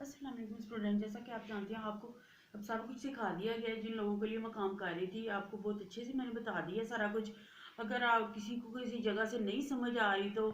अस्सलाम वालेकुम स्टूडेंट। जैसा कि आप जानते हैं, आपको अब सब कुछ सिखा दिया गया है। जिन लोगों के लिए मैं काम कर रही थी, आपको बहुत अच्छे से मैंने बता दिया सारा कुछ। अगर आप किसी को किसी जगह से नहीं समझ आ रही तो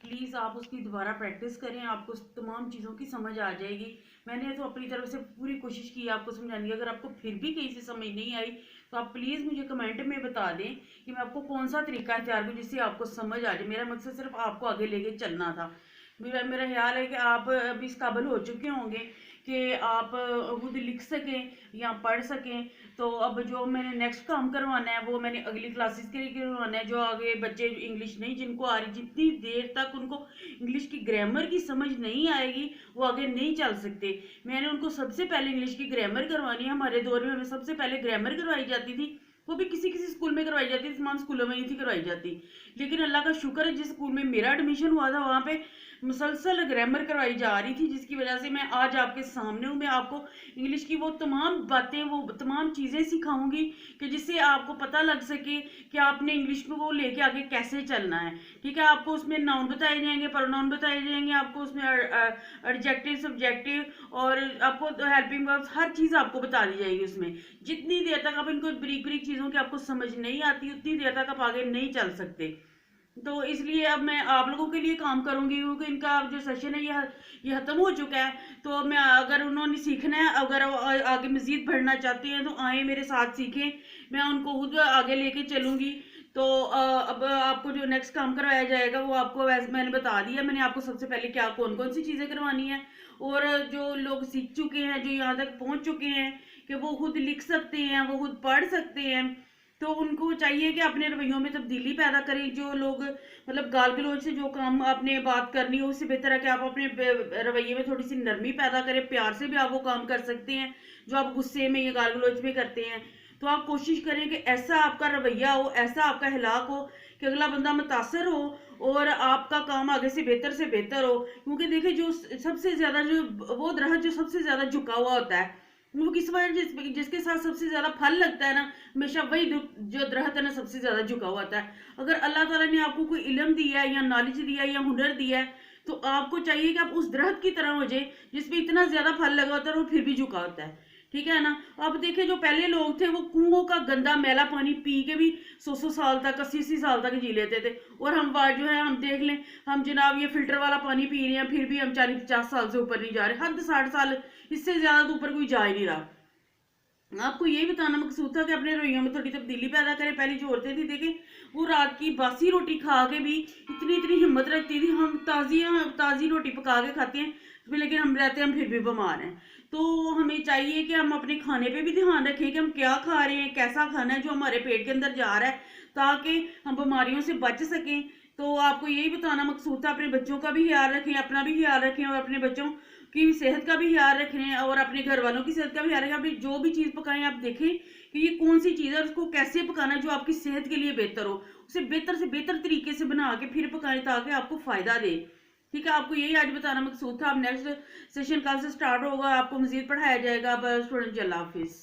प्लीज़ आप उसकी दोबारा प्रैक्टिस करें, आपको तमाम चीज़ों की समझ आ जाएगी। मैंने तो अपनी तरफ से पूरी कोशिश की आपको समझाने की। अगर आपको फिर भी कहीं से समझ नहीं आई तो आप प्लीज़ मुझे कमेंट में बता दें कि मैं आपको कौन सा तरीका इख्तियार करूँ जिससे आपको समझ आ जाए। मेरा मकसद सिर्फ आपको आगे लेके चलना था। मेरा ख्याल है कि आप अभी इस काबिल हो चुके होंगे कि आप खुद लिख सकें या पढ़ सकें। तो अब जो मैंने नेक्स्ट काम करवाना है वो मैंने अगली क्लासेस के लिए करवाना है। जो आगे बच्चे इंग्लिश नहीं जिनको आ रही, जितनी देर तक उनको इंग्लिश की ग्रामर की समझ नहीं आएगी वो आगे नहीं चल सकते। मैंने उनको सबसे पहले इंग्लिश की ग्रामर करवानी है। हमारे दौर में हमें सबसे पहले ग्रामर करवाई जाती थी, वो भी किसी किसी स्कूल में करवाई जाती थी, तमाम स्कूलों में नहीं थी करवाई जाती। लेकिन अल्लाह का शुक्र है, जिस स्कूल में मेरा एडमिशन हुआ था वहाँ पे मुसलसल ग्रामर करवाई जा रही थी, जिसकी वजह से मैं आज आपके सामने हूँ। मैं आपको इंग्लिश की वो तमाम बातें, वो तमाम चीज़ें सिखाऊंगी कि जिससे आपको पता लग सके कि आपने इंग्लिश में वो लेके आगे कैसे चलना है। ठीक है, आपको उसमें नाउन बताए जाएंगे, प्रोनाउन बताए जाएंगे, आपको उसमें एडजेक्टिव, सब्जेक्टिव और आपको हेल्पिंग वर्ब्स, हर चीज़ आपको बता दी जाएगी उसमें। जितनी देर तक आप इनको ब्रीक ब्रीक चीज़ों की आपको समझ नहीं आती उतनी देर तक आप आगे नहीं चल सकते। तो इसलिए अब मैं आप लोगों के लिए काम करूंगी, क्योंकि इनका जो सेशन है ये ख़त्म हो चुका है। तो अब मैं, अगर उन्होंने सीखना है, अगर आगे मज़ीद बढ़ना चाहते हैं तो आए मेरे साथ सीखें, मैं उनको खुद आगे लेके चलूंगी। तो अब आपको जो नेक्स्ट काम करवाया जाएगा वो आपको वैसे मैंने बता दिया। मैंने आपको सबसे पहले क्या कौन कौन सी चीज़ें करवानी है, और जो लोग सीख चुके हैं, जो यहाँ तक पहुँच चुके हैं कि वो खुद लिख सकते हैं, वो खुद पढ़ सकते हैं, तो उनको चाहिए कि अपने रवैयों में तब्दीली पैदा करें। जो लोग मतलब गाल गलौज से जो काम आपने बात करनी हो, उससे बेहतर है कि आप अपने रवैये में थोड़ी सी नरमी पैदा करें। प्यार से भी आप वो काम कर सकते हैं जो आप गुस्से में या गाल गलौज में करते हैं। तो आप कोशिश करें कि ऐसा आपका रवैया हो, ऐसा आपका हिलाक हो कि अगला बंदा मुतासर हो और आपका काम आगे से बेहतर हो। क्योंकि देखिए, जो सबसे ज्यादा जो वो दरख्त जो सबसे ज्यादा झुका हुआ होता है, वो किस वजह जिसके साथ सबसे ज्यादा फल लगता है ना, हमेशा वही जो दरख्त है ना सबसे ज्यादा झुका हुआ होता है। अगर अल्लाह ताला ने आपको कोई इल्म दिया है या नॉलेज दिया है या हुनर दिया है, तो आपको चाहिए कि आप उस दरख्त की तरह हो जाए जिसमें इतना ज्यादा फल लगा होता है और वो फिर भी झुका होता है। ठीक है ना। अब देखिए, जो पहले लोग थे वो कुओं का गंदा मैला पानी पी के भी 100 साल तक, 80 साल तक जी लेते थे। और हम बात जो है, हम देख लें, हम जनाब ये फिल्टर वाला पानी पी रहे हैं, फिर भी हम 40-50 साल से ऊपर नहीं जा रहे। हद 60 साल, इससे ज्यादा तो ऊपर कोई जा ही नहीं रहा। आपको यही बताना मकसूद था कि अपने रवैयों में थोड़ी तब्दीली पैदा करें। पहले जो औरतें थी, देखें, वो रात की बासी रोटी खा के भी इतनी इतनी हिम्मत रखती थी। हम ताज़ी रोटी पका के खाते हैं तो लेकिन हम रहते हैं, हम फिर भी बीमार हैं। तो हमें चाहिए कि हम अपने खाने पे भी ध्यान रखें कि हम क्या खा रहे हैं, कैसा खाना है जो हमारे पेट के अंदर जा रहा है, ताकि हम बीमारियों से बच सकें। तो आपको यही बताना मकसूद था। अपने बच्चों का भी ख्याल रखें, अपना भी ख्याल रखें, और अपने बच्चों की सेहत का भी ख्याल रखें, और अपने घर वालों की सेहत का भी ख्याल रखें। आप जो भी चीज़ पकाएं, आप देखें कि ये कौन सी चीज़ है, उसको कैसे पकाना है जो आपकी सेहत के लिए बेहतर हो। उसे बेहतर से बेहतर तरीके से बना के फिर पकाएं ताकि आपको फ़ायदा दे। ठीक है, आपको यही आज बताना मकसूद था। अब नेक्स्ट सेशन कल से स्टार्ट होगा, आपको मजीद पढ़ाया जाएगा। अब स्टूडेंट, अल्लाह हाफिज़।